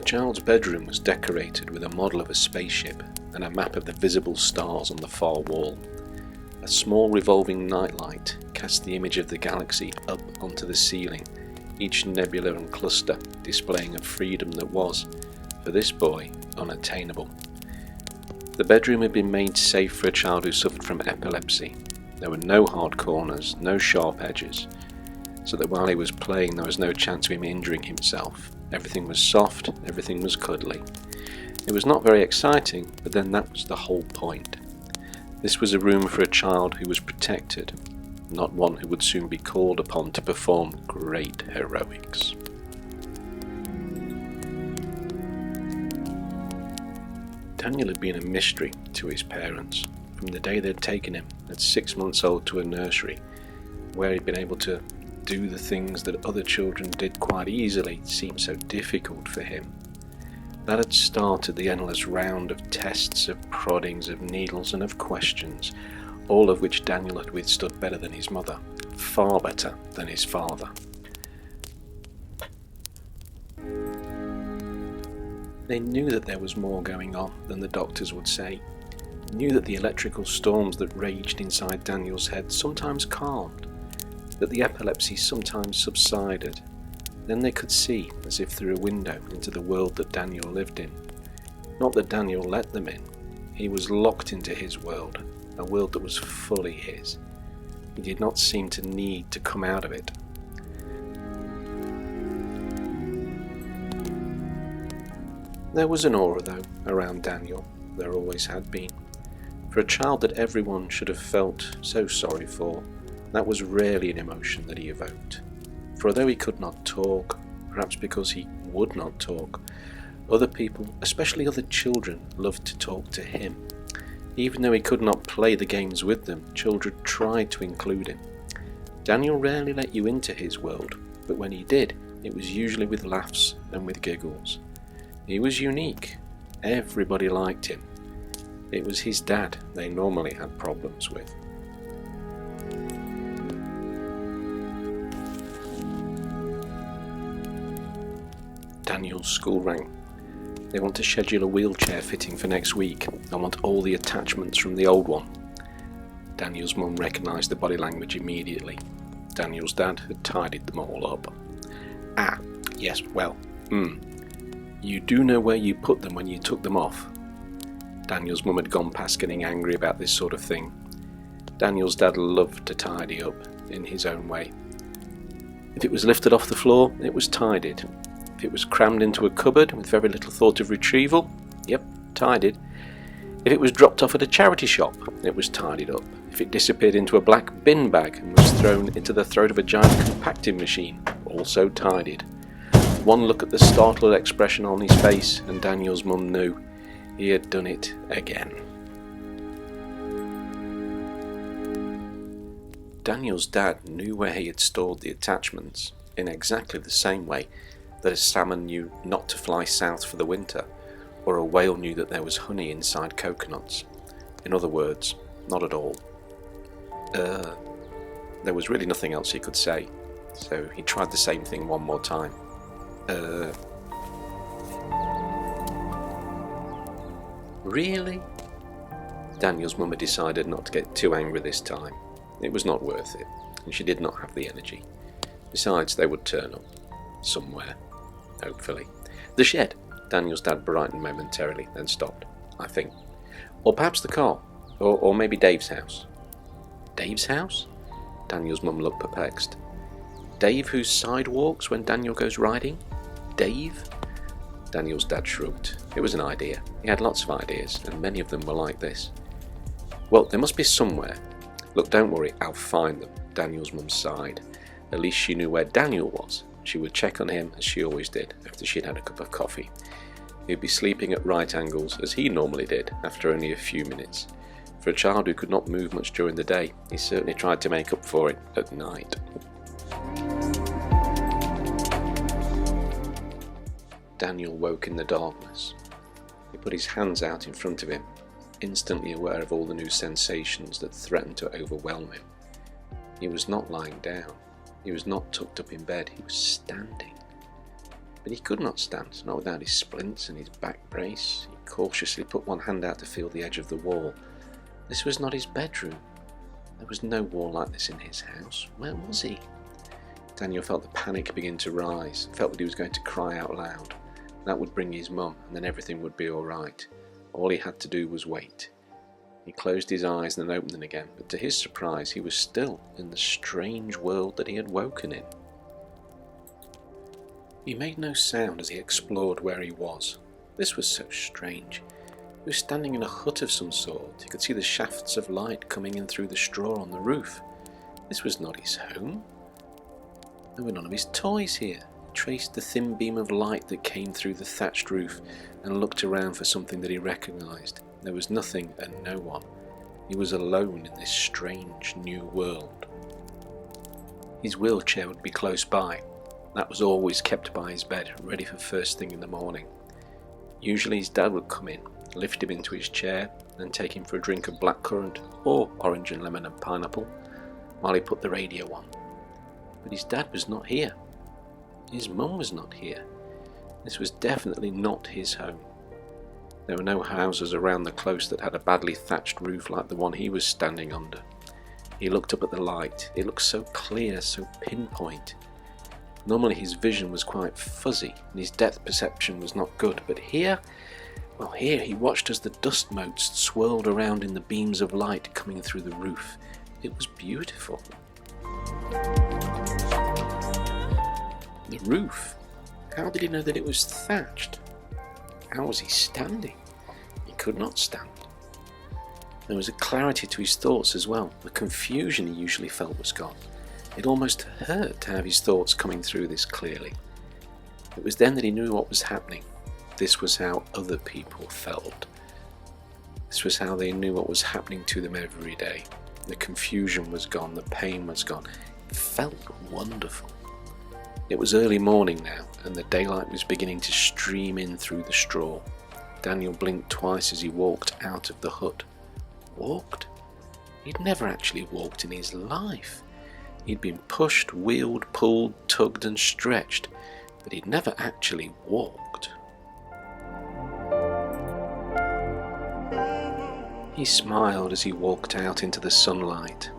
child's bedroom was decorated with a model of a spaceship and a map of the visible stars on the far wall. A small revolving nightlight cast the image of the galaxy up onto the ceiling, each nebula and cluster displaying a freedom that was, for this boy, unattainable. The bedroom had been made safe for a child who suffered from epilepsy. There were no hard corners, no sharp edges, so that while he was playing there was no chance of him injuring himself. Everything was soft, everything was cuddly. It was not very exciting, but then that was the whole point. This was a room for a child who was protected, not one who would soon be called upon to perform great heroics. Daniel had been a mystery to his parents from the day they'd taken him at 6 months old to a nursery, where he'd been able to do the things that other children did quite easily seemed so difficult for him. That had started the endless round of tests, of proddings, of needles and of questions, all of which Daniel had withstood better than his mother, far better than his father. They knew that there was more going on than the doctors would say, knew that the electrical storms that raged inside Daniel's head sometimes calmed, that the epilepsy sometimes subsided. Then they could see, as if through a window, into the world that Daniel lived in. Not that Daniel let them in. He was locked into his world, a world that was fully his. He did not seem to need to come out of it. There was an aura, though, around Daniel. There always had been. For a child that everyone should have felt so sorry for, that was rarely an emotion that he evoked. For although he could not talk, perhaps because he would not talk, other people, especially other children, loved to talk to him. Even though he could not play the games with them, children tried to include him. Daniel rarely let you into his world, but when he did, it was usually with laughs and with giggles. He was unique. Everybody liked him. It was his dad they normally had problems with. Daniel's school rang. They want to schedule a wheelchair fitting for next week and want all the attachments from the old one. Daniel's mum recognised the body language immediately. Daniel's dad had tidied them all up. Ah, yes, well, you do know where you put them when you took them off. Daniel's mum had gone past getting angry about this sort of thing. Daniel's dad loved to tidy up in his own way. If it was lifted off the floor, it was tidied. If it was crammed into a cupboard with very little thought of retrieval, yep, tidied. If it was dropped off at a charity shop, it was tidied up. If it disappeared into a black bin bag and was thrown into the throat of a giant compacting machine, also tidied. One look at the startled expression on his face and Daniel's mum knew he had done it again. Daniel's dad knew where he had stored the attachments in exactly the same way that a salmon knew not to fly south for the winter, or a whale knew that there was honey inside coconuts. In other words, not at all. There was really nothing else he could say, so he tried the same thing one more time. Really? Daniel's mum had decided not to get too angry this time. It was not worth it, and she did not have the energy. Besides, they would turn up. Somewhere. Hopefully. The shed. Daniel's dad brightened momentarily, then stopped, I think. Or perhaps the car. Or maybe Dave's house. Dave's house? Daniel's mum looked perplexed. Dave whose side walks when Daniel goes riding? Dave? Daniel's dad shrugged. It was an idea. He had lots of ideas, and many of them were like this. Well, there must be somewhere. Look, don't worry, I'll find them. Daniel's mum sighed. At least she knew where Daniel was. She would check on him as she always did after she'd had a cup of coffee. He'd be sleeping at right angles as he normally did after only a few minutes. For a child who could not move much during the day, he certainly tried to make up for it at night. Daniel woke in the darkness. He put his hands out in front of him, instantly aware of all the new sensations that threatened to overwhelm him. He was not lying down. He was not tucked up in bed. He was standing. But he could not stand, not without his splints and his back brace. He cautiously put one hand out to feel the edge of the wall. This was not his bedroom. There was no wall like this in his house. Where was he? Daniel felt the panic begin to rise, felt that he was going to cry out loud. That would bring his mum, and then everything would be all right. All he had to do was wait. He closed his eyes and then opened them again, but to his surprise he was still in the strange world that he had woken in. He made no sound as he explored where he was. This was so strange. He was standing in a hut of some sort. He could see the shafts of light coming in through the straw on the roof. This was not his home. There were none of his toys here. He traced the thin beam of light that came through the thatched roof and looked around for something that he recognised. There was nothing and no one. He was alone in this strange new world. His wheelchair would be close by. That was always kept by his bed, ready for first thing in the morning. Usually his dad would come in, lift him into his chair, and take him for a drink of blackcurrant or orange and lemon and pineapple, while he put the radio on. But his dad was not here. His mum was not here. This was definitely not his home. There were no houses around the close that had a badly thatched roof like the one he was standing under. He looked up at the light. It looked so clear, so pinpoint. Normally his vision was quite fuzzy and his depth perception was not good, but here he watched as the dust motes swirled around in the beams of light coming through the roof. It was beautiful. The roof. How did he know that it was thatched? How was he standing? He could not stand. There was a clarity to his thoughts as well. The confusion he usually felt was gone. It almost hurt to have his thoughts coming through this clearly. It was then that he knew what was happening. This was how other people felt. This was how they knew what was happening to them every day. The confusion was gone, the pain was gone. It felt wonderful. It was early morning now, and the daylight was beginning to stream in through the straw. Daniel blinked twice as he walked out of the hut. Walked? He'd never actually walked in his life. He'd been pushed, wheeled, pulled, tugged and stretched, but he'd never actually walked. He smiled as he walked out into the sunlight.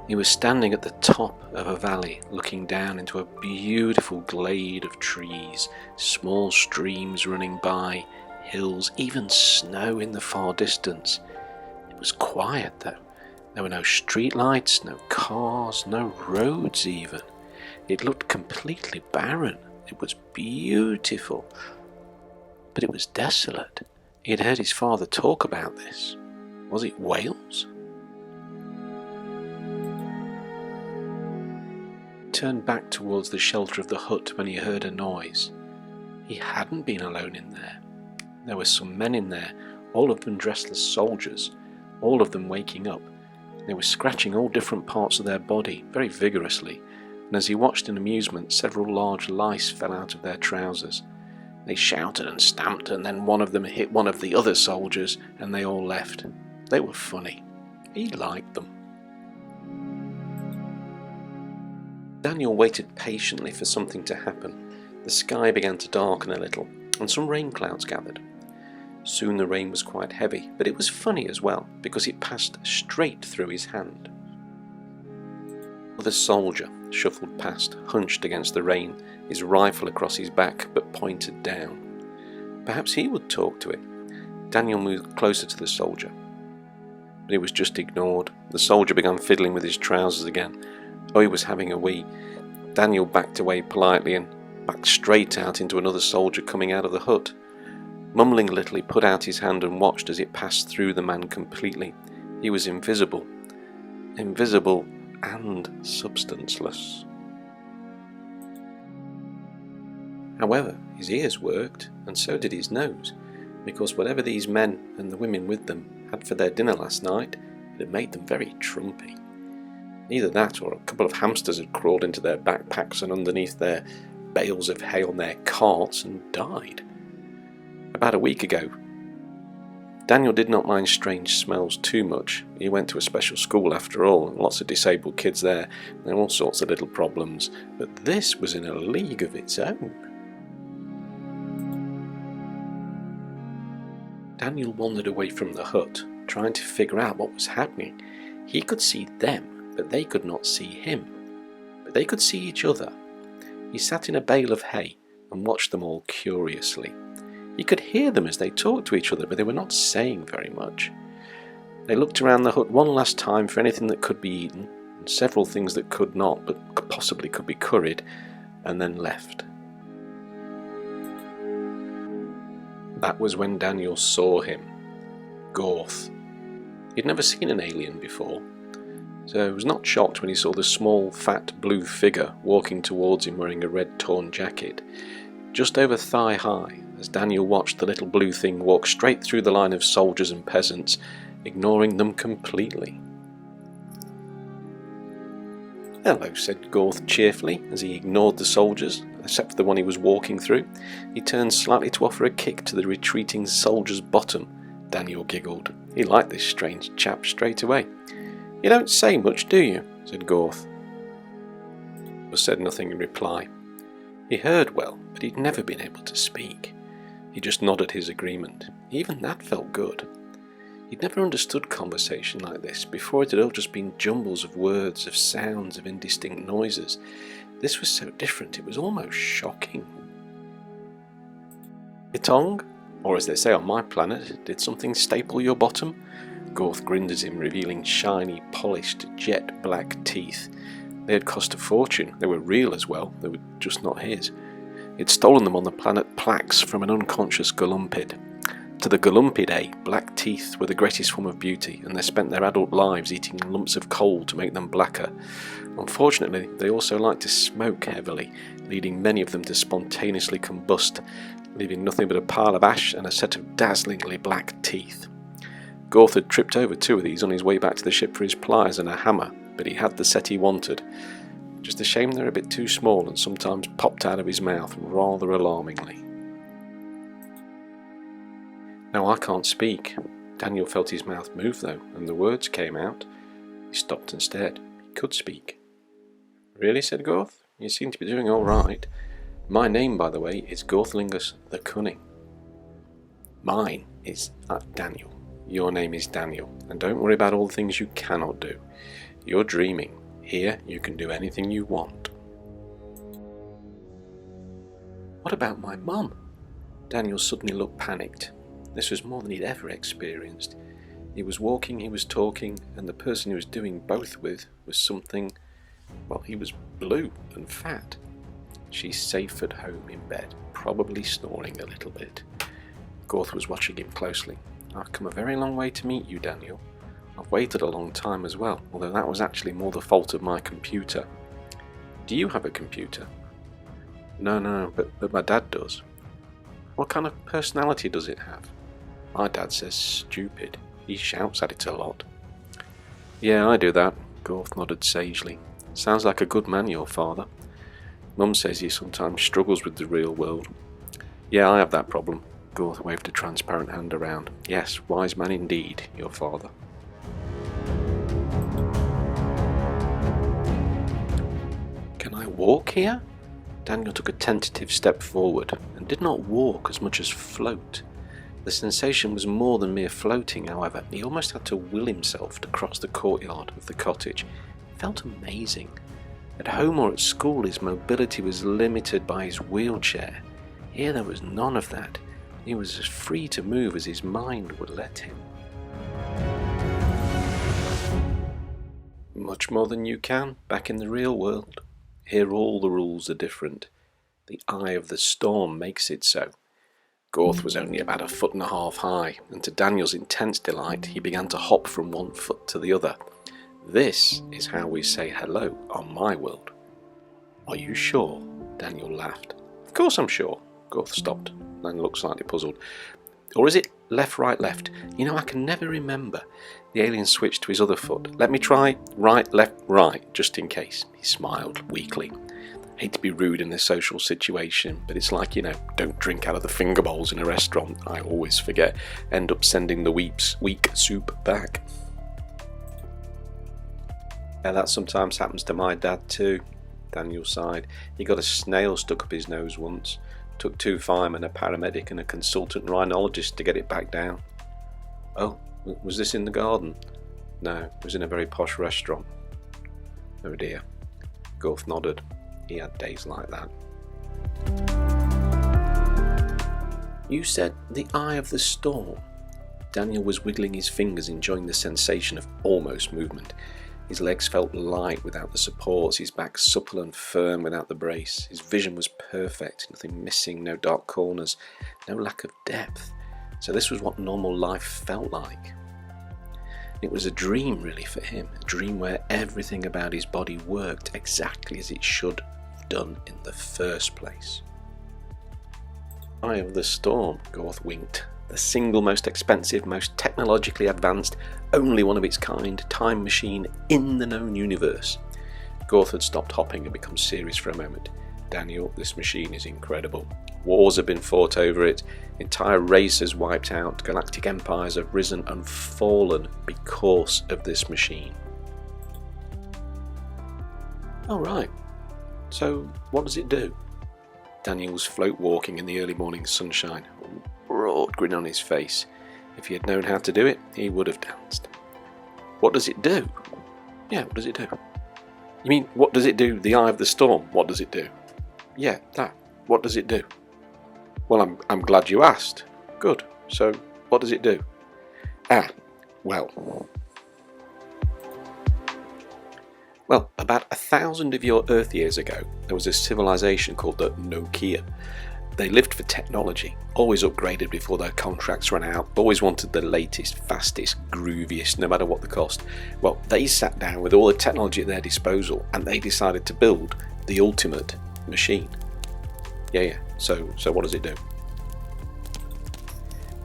He was standing at the top of a valley, looking down into a beautiful glade of trees, small streams running by, hills, even snow in the far distance. It was quiet though. There were no street lights, no cars, no roads even. It looked completely barren. It was beautiful, but it was desolate. He had heard his father talk about this. Was it Wales? He turned back towards the shelter of the hut when he heard a noise. He hadn't been alone in there. There were some men in there, all of them dressed as soldiers, all of them waking up. They were scratching all different parts of their body very vigorously, and as he watched in amusement, several large lice fell out of their trousers. They shouted and stamped, and then one of them hit one of the other soldiers, and they all left. They were funny. He liked them. Daniel waited patiently for something to happen. The sky began to darken a little, and some rain clouds gathered. Soon the rain was quite heavy, but it was funny as well, because it passed straight through his hand. The soldier shuffled past, hunched against the rain, his rifle across his back, but pointed down. Perhaps he would talk to him. Daniel moved closer to the soldier, but he was just ignored. The soldier began fiddling with his trousers again. Oh, he was having a wee. Daniel backed away politely and backed straight out into another soldier coming out of the hut. Mumbling a little, he put out his hand and watched as it passed through the man completely. He was invisible. Invisible and substanceless. However, his ears worked, and so did his nose, because whatever these men and the women with them had for their dinner last night, it had made them very trumpy. Neither that or a couple of hamsters had crawled into their backpacks and underneath their bales of hay on their carts and died. About a week ago, Daniel did not mind strange smells too much. He went to a special school after all, and lots of disabled kids there, and all sorts of little problems, but this was in a league of its own. Daniel wandered away from the hut, trying to figure out what was happening. He could see them, but they could not see him. But they could see each other. He sat in a bale of hay and watched them all curiously. He could hear them as they talked to each other, but they were not saying very much. They looked around the hut one last time for anything that could be eaten, and several things that could not, but possibly could be curried, and then left. That was when Daniel saw him, Gorth. He'd never seen an alien before, so he was not shocked when he saw the small, fat, blue figure walking towards him wearing a red torn jacket, just over thigh-high, as Daniel watched the little blue thing walk straight through the line of soldiers and peasants, ignoring them completely. "Hello," said Gorth cheerfully, as he ignored the soldiers, except for the one he was walking through. He turned slightly to offer a kick to the retreating soldier's bottom. Daniel giggled. He liked this strange chap straight away. "You don't say much, do you?" said Gorth. He said nothing in reply. He heard well, but he'd never been able to speak. He just nodded his agreement. Even that felt good. He'd never understood conversation like this. Before it had all just been jumbles of words, of sounds, of indistinct noises. This was so different, it was almost shocking. "Your tongue? Or as they say on my planet, did something staple your bottom?" Gorth grinned at him, revealing shiny, polished, jet black teeth. They had cost a fortune. They were real as well, they were just not his. He'd stolen them on the planet Plax from an unconscious Golumpid. To the Golumpidae, black teeth were the greatest form of beauty, and they spent their adult lives eating lumps of coal to make them blacker. Unfortunately, they also liked to smoke heavily, leading many of them to spontaneously combust, leaving nothing but a pile of ash and a set of dazzlingly black teeth. Gorth had tripped over 2 of these on his way back to the ship for his pliers and a hammer, but he had the set he wanted. Just a shame they're a bit too small and sometimes popped out of his mouth rather alarmingly. "Now I can't speak." Daniel felt his mouth move though, and the words came out. He stopped and stared. He could speak. "Really?" said Gorth. "You seem to be doing all right. My name, by the way, is Gorthlingus the Cunning." "Mine is Daniel. Your name is Daniel, and don't worry about all the things you cannot do. You're dreaming. Here you can do anything you want." "What about my mum?" Daniel suddenly looked panicked. This was more than he'd ever experienced. He was walking, he was talking, and the person he was doing both with was something, well, he was blue and fat. She's safe at home in bed, probably snoring a little bit. Gorth was watching him closely. "I've come a very long way to meet you, Daniel. I've waited a long time as well, although that was actually more the fault of my computer." "Do you have a computer?" No, but my dad does." "What kind of personality does it have?" "My dad says stupid. He shouts at it a lot." "Yeah, I do that," Gorth nodded sagely. "Sounds like a good man, your father. Mum says he sometimes struggles with the real world." "Yeah, I have that problem." Gorth waved a transparent hand around. "Yes, wise man indeed, your father." "Can I walk here?" Daniel took a tentative step forward, and did not walk as much as float. The sensation was more than mere floating, however. He almost had to will himself to cross the courtyard of the cottage. It felt amazing. At home or at school, his mobility was limited by his wheelchair. Here there was none of that. He was as free to move as his mind would let him. Much more than you can back in the real world. Here all the rules are different. The eye of the storm makes it so. Gorth was only about 1.5 feet high, and to Daniel's intense delight, he began to hop from one foot to the other. "This is how we say hello on my world." "Are you sure?" Daniel laughed. "Of course I'm sure." Gorth stopped, then looked slightly puzzled. "Or is it left, right, left? You know, I can never remember." The alien switched to his other foot. "Let me try right, left, right, just in case." He smiled weakly. "Hate to be rude in this social situation, but it's like, don't drink out of the finger bowls in a restaurant. I always forget. End up sending the weak soup back." "Yeah, that sometimes happens to my dad too," Daniel sighed. "He got a snail stuck up his nose once. Took 2 firemen, a paramedic and a consultant rhinologist to get it back down. Oh, was this in the garden? No, it was in a very posh restaurant. Oh dear. Garth nodded. He had days like that. You said the eye of the storm. Daniel was wiggling his fingers, enjoying the sensation of almost movement. His legs felt light without the supports, his back supple and firm without the brace. His vision was perfect, nothing missing, no dark corners, no lack of depth. So this was what normal life felt like. It was a dream really for him, a dream where everything about his body worked exactly as it should have done in the first place. Eye of the Storm, Garth winked. The single most expensive, most technologically advanced, only one of its kind time machine in the known universe. Garth had stopped hopping and become serious for a moment. Daniel, this machine is incredible. Wars have been fought over it, entire races wiped out, galactic empires have risen and fallen because of this machine. Oh right, so what does it do? Daniel was float walking in the early morning sunshine, a broad grin on his face. If he had known how to do it, he would have danced. What does it do? Yeah, what does it do? You mean, what does it do? The Eye of the Storm, what does it do? Yeah, that. What does it do? Well, I'm glad you asked. Good. So, what does it do? Well, about 1,000 of your Earth years ago, there was a civilization called the Nokia. They lived for technology, always upgraded before their contracts ran out, always wanted the latest, fastest, grooviest, no matter what the cost. Well, they sat down with all the technology at their disposal and they decided to build the ultimate machine. Yeah. So what does it do?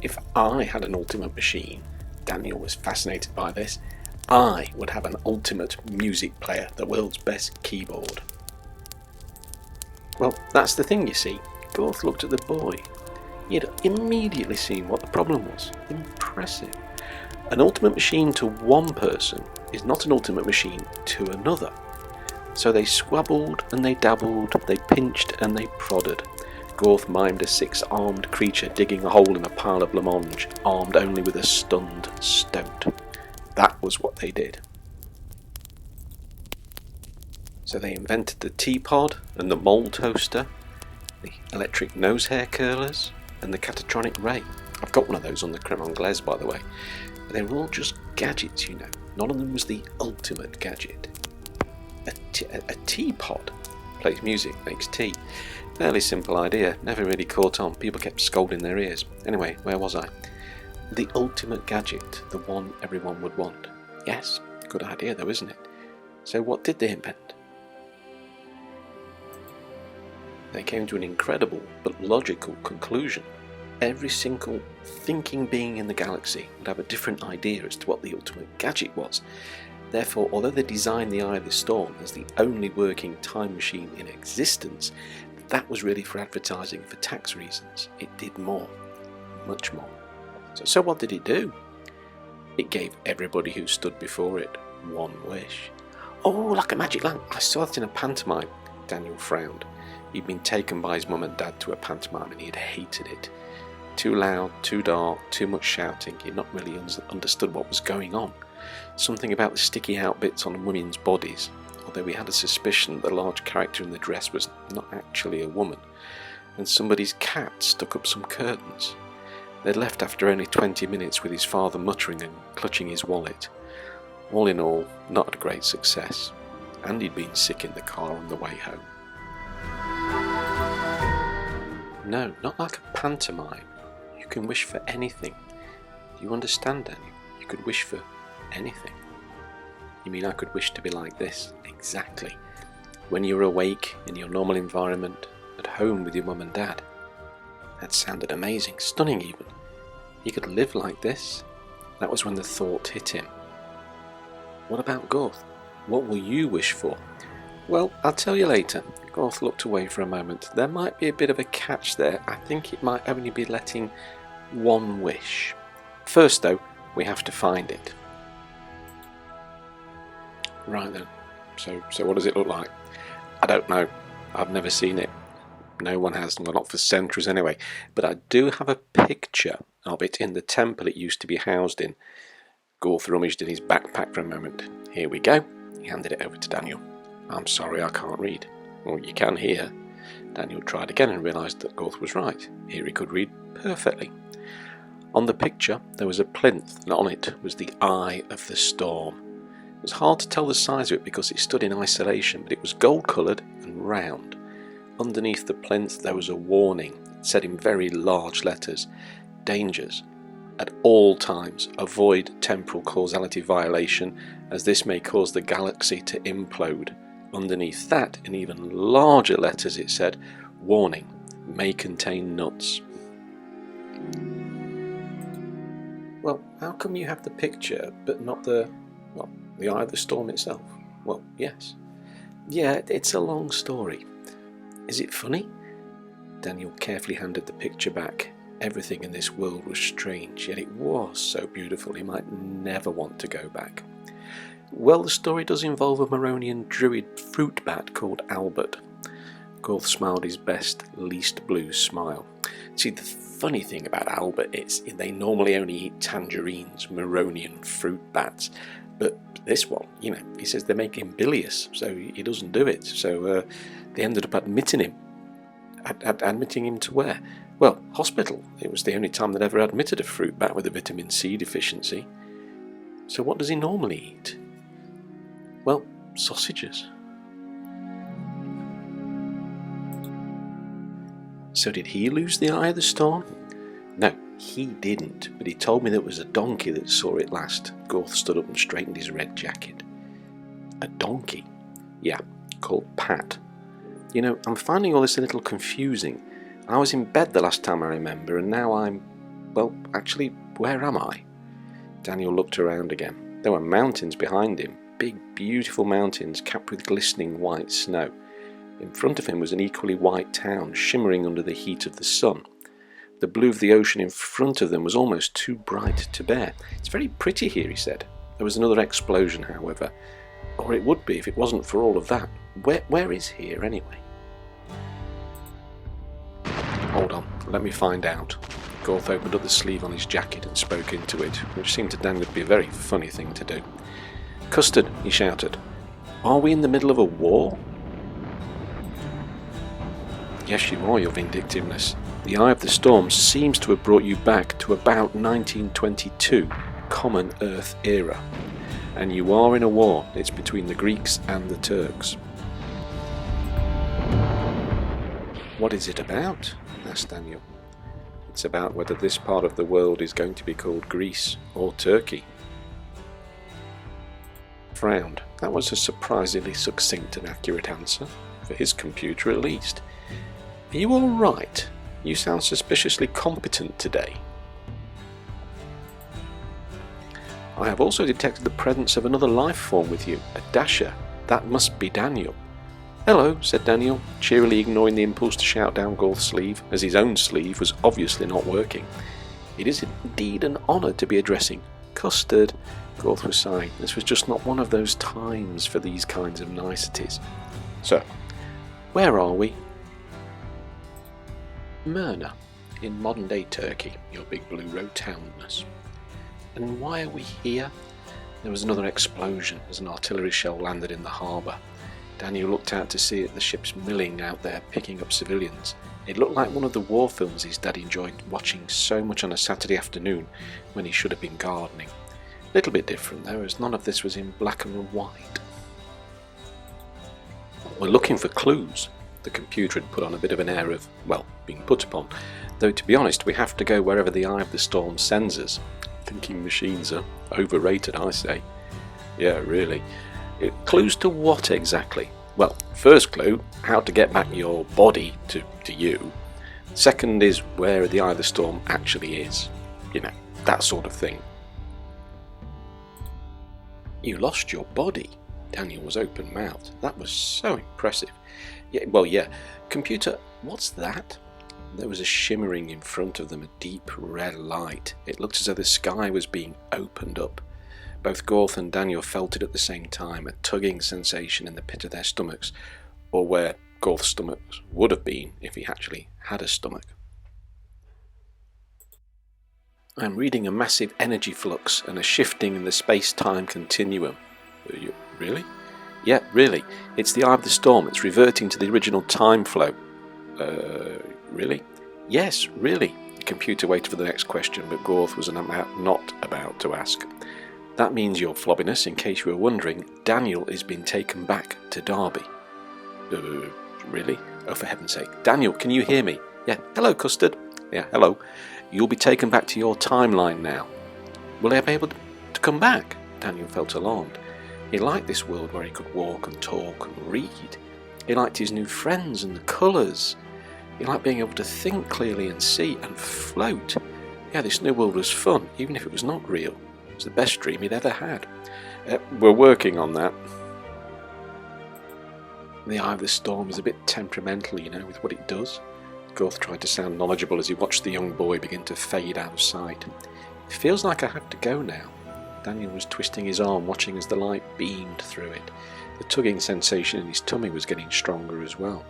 If I had an ultimate machine, Daniel was fascinated by this, I would have an ultimate music player, the world's best keyboard. Well, that's the thing, you see. Garth looked at the boy. He had immediately seen what the problem was. Impressive. An ultimate machine to one person is not an ultimate machine to another. So they squabbled and they dabbled, they pinched and they prodded. Garth mimed a 6-armed creature digging a hole in a pile of blancmange, armed only with a stunned stoat. That was what they did. So they invented the teapot and the mole toaster, the electric nose hair curlers, and the catatronic ray. I've got one of those on the creme anglaise, by the way. They were all just gadgets, you know. None of them was the ultimate gadget. A teapot plays music, makes tea. Fairly simple idea, never really caught on. People kept scolding their ears. Anyway, where was I? The ultimate gadget, the one everyone would want. Yes, good idea though, isn't it? So what did they invent? They came to an incredible but logical conclusion. Every single thinking being in the galaxy would have a different idea as to what the ultimate gadget was. Therefore, although they designed the Eye of the Storm as the only working time machine in existence, that was really for advertising for tax reasons. It did more, much more. So what did it do? It gave everybody who stood before it one wish. Oh, like a magic lamp. I saw it in a pantomime. Daniel frowned. He'd been taken by his mum and dad to a pantomime and he had hated it. Too loud, too dark, too much shouting. He'd not really understood what was going on. Something about the sticky out bits on women's bodies, although we had a suspicion that the large character in the dress was not actually a woman, and somebody's cat stuck up some curtains. They'd left after only 20 minutes with his father muttering and clutching his wallet. All in all, not a great success, and he'd been sick in the car on the way home. No, not like a pantomime. You can wish for anything. Do you understand, Daniel? You could wish for anything. You mean I could wish to be like this? Exactly. When you're awake, in your normal environment, at home with your mum and dad. That sounded amazing, stunning even. You could live like this. That was when the thought hit him. What about Garth? What will you wish for? Well, I'll tell you later. Garth looked away for a moment. There might be a bit of a catch there. I think it might only be letting one wish. First though, we have to find it. Right then. So what does it look like? I don't know. I've never seen it. no one has, well, not for centuries anyway, but I do have a picture of it in the temple it used to be housed in. Gorth rummaged in his backpack for a moment. Here we go. He handed it over to Daniel. I'm sorry, I can't read. Well, you can hear. Daniel tried again and realised that Gorth was right. Here he could read perfectly. On the picture there was a plinth, and on it was the Eye of the Storm. It was hard to tell the size of it because it stood in isolation, but it was gold-coloured and round. Underneath the plinth there was a warning. It said in very large letters, "Dangers. At all times avoid temporal causality violation, as this may cause the galaxy to implode." Underneath that, in even larger letters, it said, "Warning, may contain nuts." Well, how come you have the picture but not the Eye of the Storm itself? Well, yes. Yeah, it's a long story. Is it funny? Daniel carefully handed the picture back. Everything in this world was strange, yet it was so beautiful he might never want to go back. Well, the story does involve a Moronian druid fruit bat called Albert. Gorth smiled his best, least blue smile. See, the funny thing about Albert is they normally only eat tangerines, Moronian fruit bats. But this one, he says they make him bilious, so he doesn't do it. So they ended up admitting him. Admitting him to where? Well, hospital. It was the only time they'd ever admitted a fruit bat with a vitamin C deficiency. So what does he normally eat? Well, sausages. So did he lose the Eye of the Storm? No, he didn't, but he told me that it was a donkey that saw it last. Gorth stood up and straightened his red jacket. A donkey? Yeah, called Pat. I'm finding all this a little confusing. I was in bed the last time I remember, and now actually, where am I? Daniel looked around again. There were mountains behind him, big, beautiful mountains capped with glistening white snow. In front of him was an equally white town, shimmering under the heat of the sun. The blue of the ocean in front of them was almost too bright to bear. It's very pretty here, he said. There was another explosion, however. Or it would be if it wasn't for all of that. Where is here, anyway? Hold on, let me find out. Gorth opened up the sleeve on his jacket and spoke into it, which seemed to Daniel to be a very funny thing to do. "Custard," he shouted. "Are we in the middle of a war?" "Yes, you are, your vindictiveness. The Eye of the Storm seems to have brought you back to about 1922, Common Earth era. And you are in a war. It's between the Greeks and the Turks." "What is it about?" asked Daniel. "It's about whether this part of the world is going to be called Greece or Turkey." Frowned. That was a surprisingly succinct and accurate answer, for his computer at least. "Are you all right? You sound suspiciously competent today." "I have also detected the presence of another life form with you, a dasher. That must be Daniel." "Hello," said Daniel, cheerily ignoring the impulse to shout down Gorth's sleeve, as his own sleeve was obviously not working. "It is indeed an honour to be addressing Custard." Gorth was sighing. This was just not one of those times for these kinds of niceties. "So, where are we?" "Myrna, in modern-day Turkey, your big blue rotundness." "And why are we here?" There was another explosion as an artillery shell landed in the harbour. Daniel looked out to see it, the ships milling out there, picking up civilians. It looked like one of the war films his dad enjoyed watching so much on a Saturday afternoon when he should have been gardening. A little bit different though, as none of this was in black and white. "We're looking for clues." The computer had put on a bit of an air of, being put upon. Though to be honest, we have to go wherever the Eye of the Storm sends us. Thinking machines are overrated, I say. Yeah, really. Clues to what exactly? Well, first clue, how to get back your body to you. Second is where the Eye of the Storm actually is. That sort of thing. "You lost your body?" Daniel was open-mouthed. That was so impressive. Yeah. Computer, what's that? There was a shimmering in front of them, a deep red light. It looked as though the sky was being opened up. Both Gorth and Daniel felt it at the same time, a tugging sensation in the pit of their stomachs, or where Gorth's stomach would have been if he actually had a stomach. I'm reading a massive energy flux and a shifting in the space-time continuum. Really? Yeah, really. It's the eye of the storm. It's reverting to the original time flow. Really? Yes, really. The computer waited for the next question, but Gorth was not about to ask. That means, Your Flobbiness, in case you were wondering, Daniel is being taken back to Derby. Really? Oh, for heaven's sake. Daniel, can you hear me? Yeah. Hello, Custard. Yeah, hello. You'll be taken back to your timeline now. Will I be able to come back? Daniel felt alarmed. He liked this world where he could walk and talk and read. He liked his new friends and the colours. He liked being able to think clearly and see and float. Yeah, this new world was fun, even if it was not real. It was the best dream he'd ever had. We're working on that. The eye of the storm is a bit temperamental, with what it does. Gorth tried to sound knowledgeable as he watched the young boy begin to fade out of sight. It feels like I have to go now. Daniel was twisting his arm, watching as the light beamed through it. The tugging sensation in his tummy was getting stronger as well.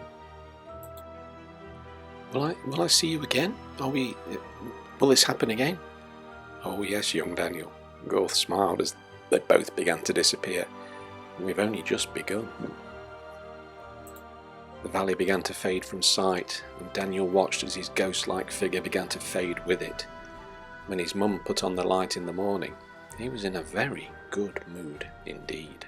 Will I see you again? Will this happen again? Oh yes, young Daniel. Gorth smiled as they both began to disappear. We've only just begun. The valley began to fade from sight, and Daniel watched as his ghost-like figure began to fade with it. When his mum put on the light in the morning, he was in a very good mood indeed.